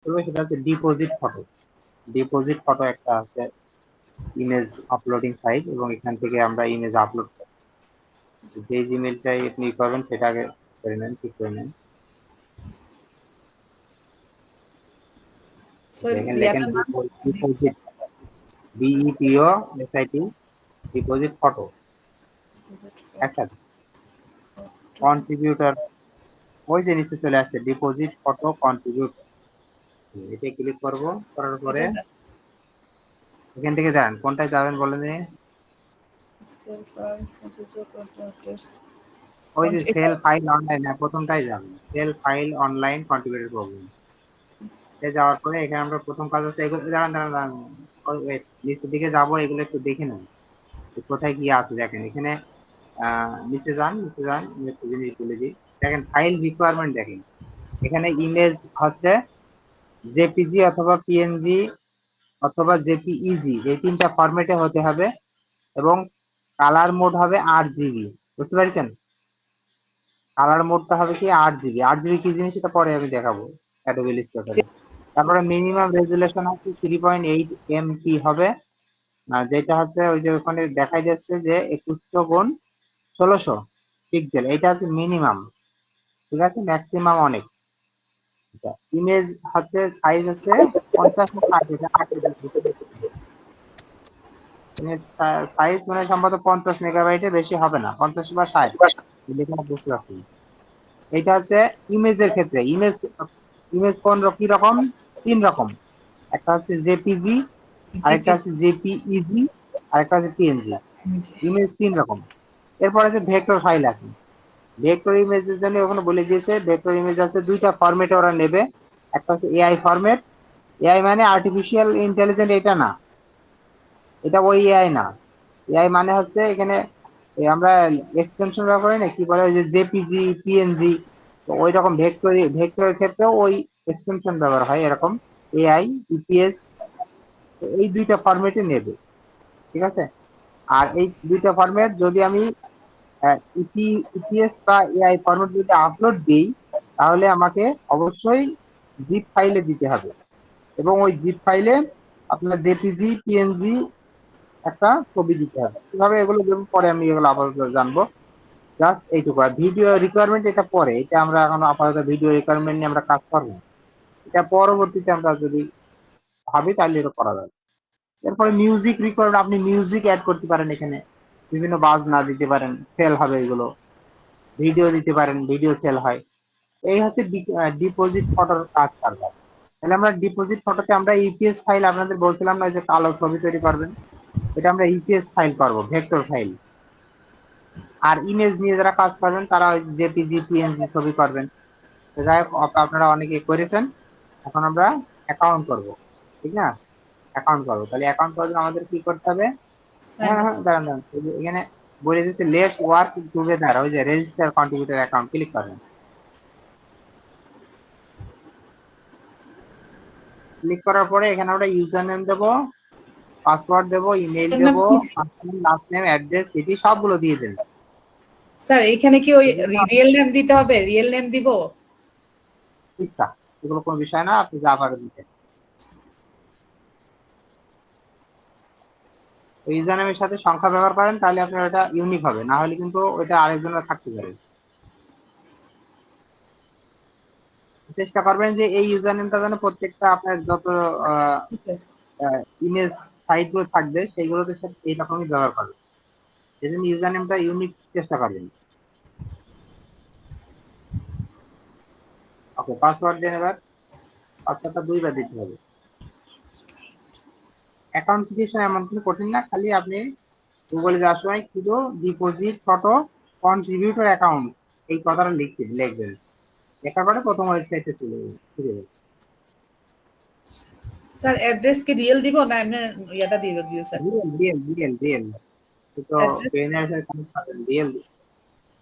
করবে সেটা হচ্ছে ডিপোজিট ফটো। ডিপোজিট ফটো একটা আছে ইমেজ আপলোডিং সাইট, এবং এখান থেকে আমরা ইমেজ আপলোড করি। যে জিমেলটাই আপনি করবেন সেটা আগে করে নেন, ঠিক করে নেন। এখানে লেখেন ডিপোজিট, ডিইপিও এসআইটি, ডিপোজিট ফটো একসাথে। কন্ট্রিবিউটর ওই যে নিচে চলে আসছে ডিপোজিট ফটো কন্ট্রিবিউটর, এটা ক্লিক করব। করার পরে এখান থেকে যান, কোনটায় যাবেন বলেন? ওই যে সেল ফাইল অনলাইন, প্রথমটাই যাবেন, সেল ফাইল অনলাইন কন্ট্রিবিউটর প্রবলেম। যাওয়ার পরে এখানে আমরা প্রথম কাজ হচ্ছে এগুলো, দাঁড়ান দাঁড়ান দাঁড়ান, নিচের দিকে যাবো, এগুলো একটু দেখে নেন কোথায় কি আছে। দেখেন এখানে নিচে যান, নিচে যান, একটু জিনিস বলে দিই। দেখেন ফাইল রিকোয়ারমেন্ট, দেখেন এখানে ইমেজ হচ্ছে জেপিজি অথবা পিএনজি অথবা জেপিইজি, এই তিনটা ফরম্যাটে হতে হবে, এবং কালার মোড হবে 8 GB। বুঝতে পারছেন? কালার মোডটা হবে কি 8 GB। 8 GB কি জিনিস সেটা পরে আমি দেখাবো অ্যাডোবি ইলাস্ট্রেটরে। তারপরে মিনিমাম রেজুলেশন হচ্ছে 3.8 MP হবে, যেটা হচ্ছে ওই যে ওখানে দেখাই যাচ্ছে যে 2100x1600 পিক্সেল, এটা হচ্ছে মিনিমাম। ঠিক আছে, ম্যাক্সিমাম অনেক। ইমেজ হচ্ছে সাইজ হচ্ছে 50 সাইজ মানে সম্ভবত 50 MB, বেশি হবে না, 50 বা 60 বুঝতে পারছি। এটা হচ্ছে ইমেজের ক্ষেত্রে। ইমেজ ইমেজ কি রকম? 3 রকম, একটা হচ্ছে জেপিজি, আরেকটা হচ্ছে জেপিইজি, আরেকটা হচ্ছে পিএনজি। ইমেজ 3 রকম। এরপর আছে ভেক্টর ফাইল আছে। ভেক্টর ইমেজের জন্য ওখানে বলে দিয়েছে ভেক্টর ইমেজ আছে দুইটা ফরম্যাটে ওরা নেবে। একটা হচ্ছে এআই ফরম্যাট, এআই মানে আর্টিফিশিয়াল ইন্টেলিজেন্স, এটা না, এটা ওই এআই না। এআই মানে হচ্ছে এখানে আমরা এক্সটেনশন ব্যবহার করি না, কি বলে ওই যে জেপিজি, পিএনজি, তো ওই রকম ভেক্টরের ক্ষেত্রেও ওই এক্সটেনশন ব্যবহার হয় এরকম, এআই, ইপিএস, এই দুইটা ফরম্যাটে নেবে। ঠিক আছে, আর এই দুইটা ফরম্যাট যদি আমি ইপিএস বা এআই ফরম্যাট যদি আপলোড দিই, তাহলে আমাকে অবশ্যই জিপ ফাইলে দিতে হবে, এবং ওই জিপ ফাইলে আপনার জেপিজি, পিএনজি একটা ছবি দিতে হবে। কিভাবে এগুলো দেবো পরে আমি এগুলো আপাতত জানবো। জাস্ট এইটুকু। আর ভিডিও রিকোয়ারমেন্ট এটা পরে, এটা আমরা এখন আপাতত ভিডিও রিকোয়ারমেন্ট নিয়ে আমরা কাজ করবো, এটা পরবর্তীতে আমরা যদি ভাবি তাহলে এটা করা যাবে। এরপরে মিউজিক রিকোয়ারমেন্ট, আপনি মিউজিক অ্যাড করতে পারেন এখানে, বিভিন্ন বাজনা দিতে পারেন, সেল হবে এগুলো। ভিডিও দিতে পারেন, ভিডিও সেল হয়। এই হচ্ছে ডিপোজিট ফটোর কাজ কারবার। তাহলে আমরা ডিপোজিট ফটোতে আমরা ইপিএস ফাইল, আপনাদের বলছিলাম না যে কালো ছবি তৈরি করবেন, এটা আমরা ইপিএস ফাইল করবো, ভেক্টর ফাইল। আর ইমেজ নিয়ে যারা কাজ করবেন তারা জেপিজি, পিএনজি ছবি করবেন। যাই হোক, আপনারা অনেকে করেছেন। এখন আমরা অ্যাকাউন্ট করব, ঠিক না? অ্যাকাউন্ট করবো, তাহলে অ্যাকাউন্ট করলে আমাদের কি করতে হবে? হ্যাঁ হ্যাঁ, দাঁড়ান দাঁড়ান, এখানে বলে দিচ্ছে লেটস ওয়ার্ক টুগেদার, ওই যে রেজিস্টার কন্ট্রিবিউটর অ্যাকাউন্ট, ক্লিক করবেন। ক্লিক করার পরে এখানে আমরা ইউজার নেম দেবো, পাসওয়ার্ড দেবো, ইমেইল দেবো, লাস্ট নেম, অ্যাড্রেস, সিটি সবগুলো দিয়ে দেন। স্যার এখানে কি ওই রিয়েল নেম দিতে হবে? রিয়েল নেম দিব? ইচ্ছা, এগুলো কোনো বিষয় না, আপনি যা পারেন দিতে। ইউজার নেমের সাথে সংখ্যা ব্যবহার করেন তাহলে আপনার এটা ইউনিক হবে, না হলে কিন্তু ওইটা আরেকজনের থাকতে পারে। চেষ্টা করবেন যে এই ইউজার নেমটা যেন প্রত্যেকটা আপনার যত ইমেজ সাইট গুলো থাকবে সেইগুলোতে এইরকমই ব্যবহার করবেন, এই জন্য ইউজার নেমটা ইউনিক চেষ্টা করবেন। ওকে, পাসওয়ার্ড দেন। এবার পাসওয়ার্ডটা 2বার দিতে হবে। অ্যাকাউন্ট ক্রিয়েশন এমন কিছু কঠিন না, খালি আপনি গুগলে যাওয়ার সময় শুধু ডিপোজিট ফটো কন্ট্রিবিউটর অ্যাকাউন্ট এই কথাটা লিখবেন। লেখার পরে প্রথম ওয়েবসাইটে চলে যাবে। স্যার অ্যাড্রেস কি রিয়েল দিব না এমনি ইয়াটা দিয়ে দিও স্যার? রিয়েল তো পেনের সাথে কানেক্ট করবেন, রিয়েল।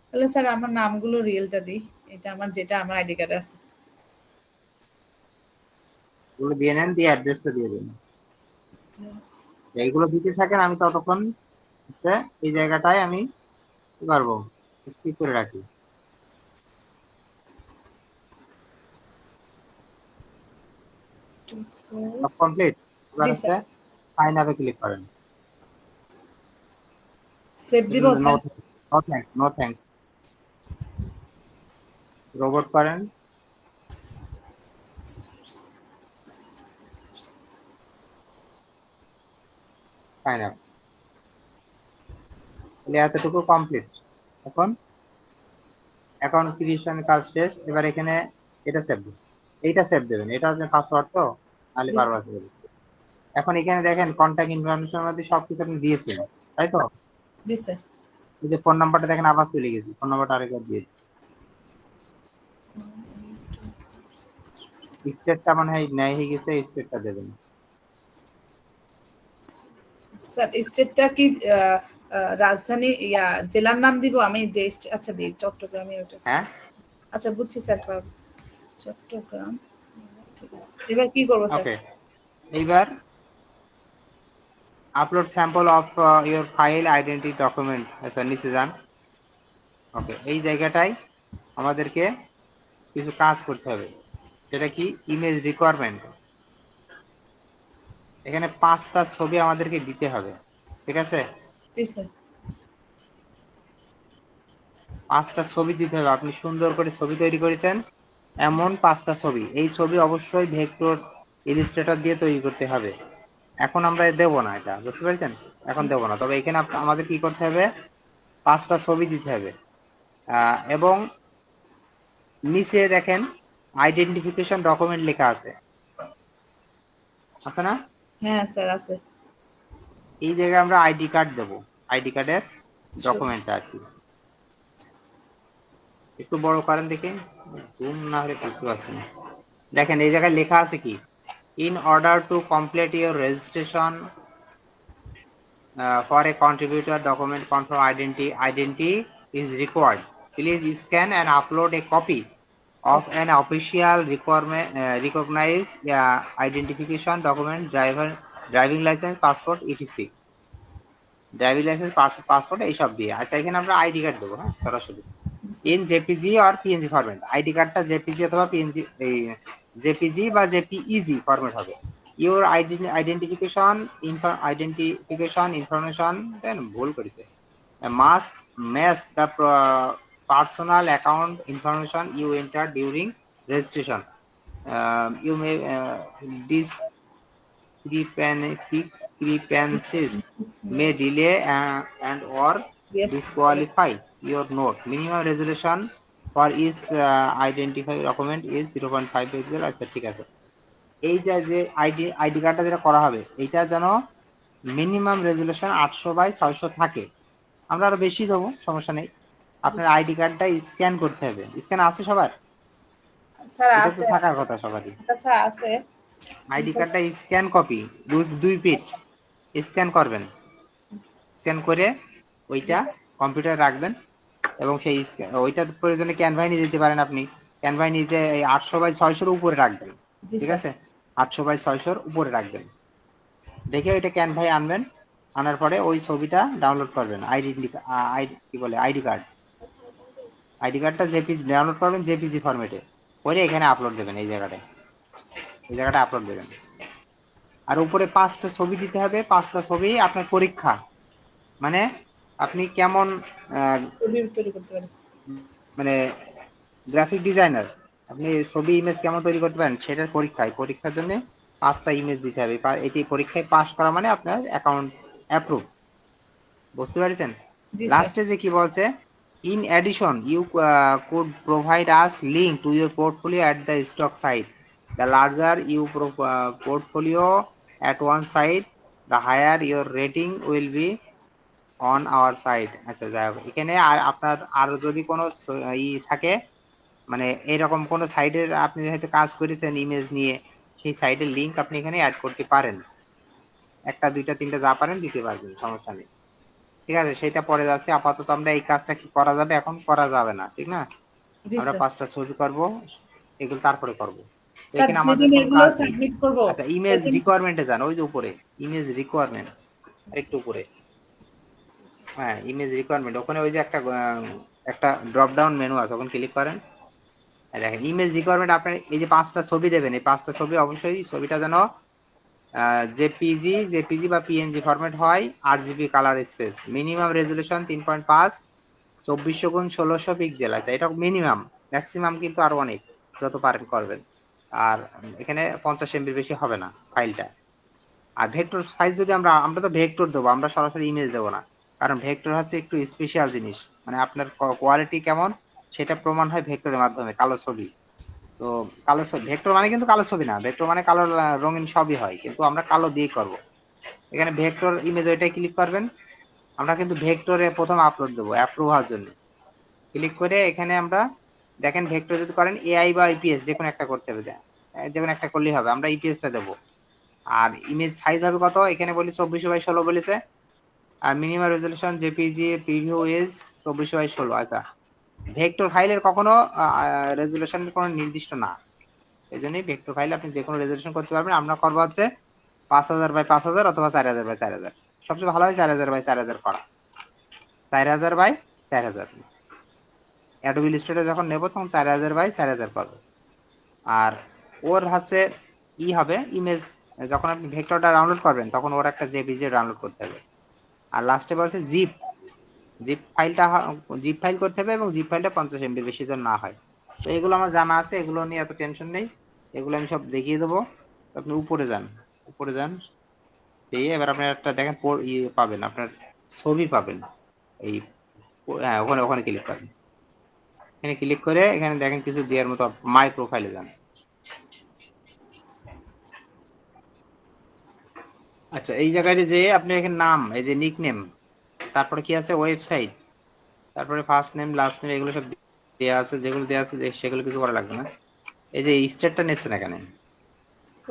তাহলে স্যার আমার নামগুলো রিয়েলটা দিই, এটা আমার যেটা আমার আইডি কার্ডে আছে। ওগুলো দিয়ে নেন, দিয়ে অ্যাড্রেসটা দিয়ে দেন। এইগুলো দিতে থাকেন, আমি ততক্ষণ এই জায়গাটায় আমি কি পারবো ঠিক করে রাখি। সব কমপ্লিট। এবার জি হচ্ছে স্যার। সাইন আপে ক্লিক করেন। সেভ দিব no sir. No thanks, no thanks. Robot করেন। Sign up. তাহলে এতটুকু কমপ্লিট। এখন অ্যাকাউন্ট ক্রিয়েশন কাজ শেষ। এবার এখানে এটা সেভ দেবেন, এইটা সেভ দেবেন, এটা হচ্ছে পাসওয়ার্ড তো, নাহলে জি বারবার স্যার। দেবেন। এখন এখানে দেখেন কন্ট্যাক্ট ইনফরমেশনের মধ্যে সবকিছু আপনি দিয়েছেন, তাই তো? জি স্যার। এই যে ফোন নাম্বারটা দেখেন আবার চলে গেছে, ফোন নাম্বারটা আরেকবার দিয়ে স্টেটটা মনে হয় ন্যায় হয়ে গেছে, স্টেটটা দেবেন। স্যার স্টেটটা কি রাজধানী জেলার নাম দিব আমি যে আচ্ছা দিই চট্টগ্রামে ওটা। হ্যাঁ আচ্ছা বুঝছি স্যার। চট্টগ্রাম। ঠিক আছে, এবার কি করবো স্যার? ওকে। এইবার upload sample of your file identity document. আচ্ছা নিচে যান। ওকে, এই জায়গাটায় আমাদেরকে কিছু কাজ করতে হবে, সেটা কি ইমেজ রিকোয়ারমেন্ট। এখানে 5টা ছবি আমাদেরকে দিতে হবে, ঠিক আছে? জি স্যার। 5টা ছবি দিতে হবে। আপনি সুন্দর করে ছবি তৈরি করেছেন, এমন 5টা ছবি। এই ছবি অবশ্যই ভেক্টর ইলাস্ট্রেটর দিয়ে তৈরি করতে হবে। এখন আমরা দেব না, এটা বুঝতে পেরেছেন? এখন জি দেব স্যার। না, তবে এখানে আমাদের কি করতে হবে, 5টা ছবি দিতে হবে। এবং নিচে দেখেন আইডেন্টিফিকেশন ডকুমেন্ট লেখা আছে, আছে না? হ্যাঁ স্যার আছে। এই জায়গায় আমরা আইডি কার্ড দেবো, আইডি কার্ডের ছবি। ডকুমেন্টটা আর কি। একটু বড় করেন দেখি, জুম না হলে বুঝতে পারছি না। দেখেন এই জায়গায় লেখা আছে কি, in order to complete your registration for a contributor document confirm identity is required. Please scan and upload a copy of an official recognized identification document, driving license, passport, etc. Driving licence, passport এইসব দিয়ে। আচ্ছা এখানে আমরা ID card দেবো, হ্যাঁ সরাসরি জি sir. In JPG আর পিএনজি ফরম্যাট। আইডি কার্ডটা জেপিজি অথবা পিএনজি, এই জেপিজি বা জেপিইজি ফরম্যাট হবে। ইউর আইডেন্টিফিকেশন ইনফরমেশন, দেন ভুল করেছে, must match the personal account information you enter during registration. You may discrepancies may delay and or yes. disqualify your note. Minimum resolution for each identify document is 0.5 pixel. আচ্ছা ঠিক আছে। এই যে ID কার্ডটা যেটা করা হবে, এইটা যেন মিনিমাম রেজুলেশন 800x600 থাকে। আমরা আরো বেশি দেবো, সমস্যা নেই। আপনার আইডি কার্ডটা স্ক্যান করতে হবে। স্ক্যান আছে সবার? স্যার এটা তো আছে। থাকার কথা সবারই। স্যার আছে। আইডি কার্ডটা স্ক্যান কপি 2 পিট স্ক্যান করবেন। স্ক্যান করে জি ওইটা স্যার। কম্পিউটারে রাখবেন, এবং সেই ওইটা প্রয়োজনে ক্যানভায় নিয়ে যেতে পারেন। আপনি ক্যানভায় নিজে এই 800x600 উপরে রাখবেন, জি ঠিক স্যার। আছে? 800x600 উপরে রাখবেন, দেখে ওইটা ক্যানভায় আনবেন। আনার পরে ওই ছবিটা ডাউনলোড করবেন, কি বলে আইডি কার্ডটা জেপিজি ডাউনলোড করবেন, জেপিজি ফরম্যাটে করে এখানে আপলোড দেবেন। এই জায়গাটা আপলোড দেবেন। আর উপরে 5টা ছবি দিতে হবে। 5টা ছবি আপনার পরীক্ষা, মানে আপনি কেমন ছবি তৈরি করতে পারি। মানে গ্রাফিক ডিজাইনার, আপনি ছবি ইমেজ কেমন তৈরি করতে পারেন সেটার পরীক্ষার জন্য 5টা ইমেজ দিতে হবে। এটি পরীক্ষায় পাস করা মানে আপনার অ্যাকাউন্ট অ্যাপ্রুভ। বুঝতে পারছেন? জি স্যার। লাস্টে যে কি বলছে, in addition you could provide us link to your portfolio at the stock site. The larger you portfolio at one site, the higher your rating will be on our site. আচ্ছা যাই হোক, এখানে আর আপনার আর যদি কোনো থাকে, মানে এরকম কোনো সাইটের আপনি হয়তো কাজ করেছেন ইমেজ নিয়ে, সেই সাইটের লিঙ্ক আপনি এখানে অ্যাড করতে পারেন। 1টা 2টা 3টা যা পারেন দিতে পারবেন, সমস্যা নেই। ঠিক আছে, সেটা পরে যাচ্ছে। আপাতত আমরা এই কাজটা কি করা যাবে, এখন করা যাবে না, ঠিক না? জি আমরা স্যার। 5টা ছবি করব, এগুলো তারপরে করব। স্যার এখানে আমাদের যেদিন কোন এগুলো কাজ নেই। সাবমিট করব আচ্ছা ইমেজ সেদিন। রিকোয়ারমেন্টে যান, ওই যে উপরে ইমেজ রিকোয়ারমেন্ট, একটু উপরে। হ্যাঁ ইমেজ রিকোয়ারমেন্ট, ওখানে ওই যে একটা ড্রপ ডাউন মেনু আছে, ওখানে ক্লিক করেন। দেখেন ইমেজ রিকোয়ারমেন্ট, আপনি এই যে 5টা ছবি দেবেন, এই 5টা ছবি অবশ্যই ছবিটা যেন জেপিজি বা পিএনজি ফরম্যাট হয়, 8 GB colour space, minimum resolution 3.5, 2400 গুণ 1600 পিক্সেল আছে, এটা মিনিমাম। ম্যাক্সিমাম কিন্তু আরো অনেক, যত পারেন করবেন। আর এখানে 50 এমবির বেশি হবে না ফাইলটা। আর ভেক্টর সাইজ যদি আমরা তো ভেক্টর দেবো, আমরা সরাসরি ইমেজ দেবো না, কারণ ভেক্টর হচ্ছে একটু স্পেশাল জিনিস, মানে আপনার কোয়ালিটি কেমন সেটা প্রমাণ হয় ভেক্টরের মাধ্যমে, কালো ছবি। তো কালো ছবি, ভেক্টর মানে কিন্তু কালো ছবি না, ভেক্টর মানে কালো রঙিন সবই হয়, কিন্তু আমরা কালো দিয়ে করব। এখানে ভেক্টর ইমেজ ওইটাই ক্লিক করবেন। আমরা কিন্তু ভেক্টরে প্রথম আপলোড দেবো অ্যাপ্রুভ হওয়ার জন্য। ক্লিক করে এখানে আমরা দেখেন ভেক্টর যদি করেন এআই বা ইপিএস যে কোনো একটা করতে হবে, যে কোনো একটা করলেই হবে, আমরা ইপিএসটা দেবো। আর ইমেজ সাইজ হবে কত, এখানে বলি 24x16 বলেছে। আর minimum resolution JPG preview is 24x16। আচ্ছা, ভেক্টর ফাইলের কখনো রেজলিউশন কোনো নির্দিষ্ট না, এই জন্যই ভেক্টর ফাইলে আপনি যে কোনো রেজলিউশন করতে পারবেন। আমরা করবো হচ্ছে 5000x5000 অথবা 4000x4000। সবচেয়ে ভালো হয় 4000x4000 করা, 4000x4000। অ্যাডোবি ইলাস্ট্রেটর যখন নেব তখন 4000x4000 পাবো। আর ওর হচ্ছে হবে ইমেজ, যখন আপনি ভেক্টরটা ডাউনলোড করবেন তখন ওর একটা জেপিজি ডাউনলোড করতে হবে। আর লাস্টে বলছে জিপ ফাইলটা, জিপ ফাইল করতে হবে, এবং জিপ ফাইলটা 50 এমবি বেশি যেন না হয়। তো এগুলো আমার জানা আছে, এগুলো নিয়ে এত টেনশন নেই, এগুলো আমি সব দেখিয়ে দেবো। আপনি উপরে যান, উপরে যান, সেই এবার আপনি একটা দেখেন পাবেন, আপনার ছবি পাবেন এই, হ্যাঁ ওখানে ওখানে ক্লিক করেন। এখানে ক্লিক করে এখানে দেখেন কিছু দেওয়ার মতো, মাই প্রোফাইলে যান। আচ্ছা, এই জায়গায় যে আপনি এখানে নাম, এই যে নিক নেম, তারপরে কি আছে ওয়েবসাইট, তারপরে ফার্স্ট নেম লাস্ট নেম, এগুলো সব দেওয়া আছে, যেগুলো দেওয়া আছে সেগুলো কিছু করা লাগবে না। এই যে স্টারটা নিচ্ছেন এখানে,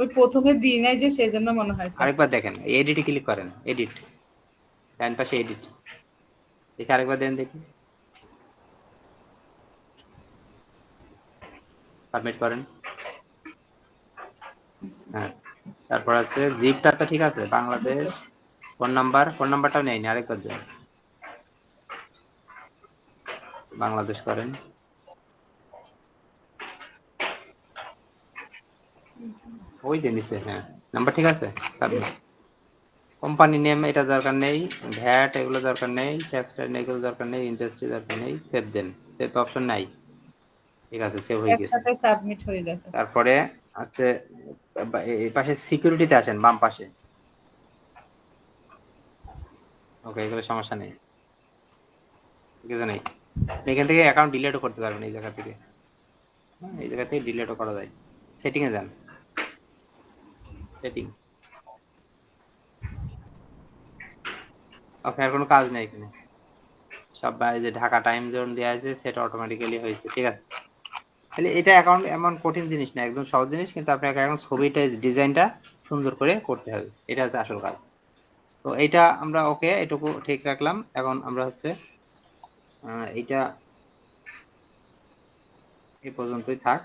ওই প্রথমে দিই নাই যে সেই জন্য মনে হয় স্যার। আরেকবার দেখেন এডিটে ক্লিক করেন, এডিট, ডান পাশে এডিট, দেখে আরেকবার দেন দেখি, সাবমিট করেন। হ্যাঁ, তারপর আছে জিপটা তো ঠিক আছে, বাংলাদেশ, ফোন নাম্বারটাও নেয়নি, আরেকবার দেন, বাংলাদেশ করেন। ওই যে নিচে, হ্যাঁ নাম্বার ঠিক আছে, সাবমিট। কোম্পানি নেম এটা দরকার নেই, ভ্যাট এগুলো দরকার নেই, ট্যাক্স এগুলো দরকার নেই, ইন্ডাস্ট্রি দরকার নেই, সেভ দেন, সেভ অপশন নাই, ঠিক আছে সেভ হয়ে গেছে। একসাথে সাবমিট হয়ে যায় স্যার। তারপরে আছে এই পাশে সিকিউরিটিতে আসেন, বাম পাশে, ওকে এগুলো সমস্যা নেই, কিছু নেই। এখান থেকে অ্যাকাউন্ট ডিলিটও করতে পারবেন এই জায়গা থেকে, এই জায়গা থেকে ডিলিটও করা যায়। সেটিং এ যান, সেটিং, ওকে আর কোনো কাজ নেই এখানে, সব যে ঢাকা টাইম জোন দেওয়া আছে সেটা অটোমেটিক্যালি হয়েছে, ঠিক আছে। তাহলে এটা অ্যাকাউন্ট এমন কঠিন জিনিস না, একদম সহজ জিনিস, কিন্তু আপনাকে এখন ছবিটা ডিজাইনটা সুন্দর করে করতে হবে, এটা হচ্ছে আসল কাজ। তো এটা আমরা ওকে এটুকু ঠিক রাখলাম। এখন আমরা হচ্ছে এইটা এই পর্যন্তই থাক।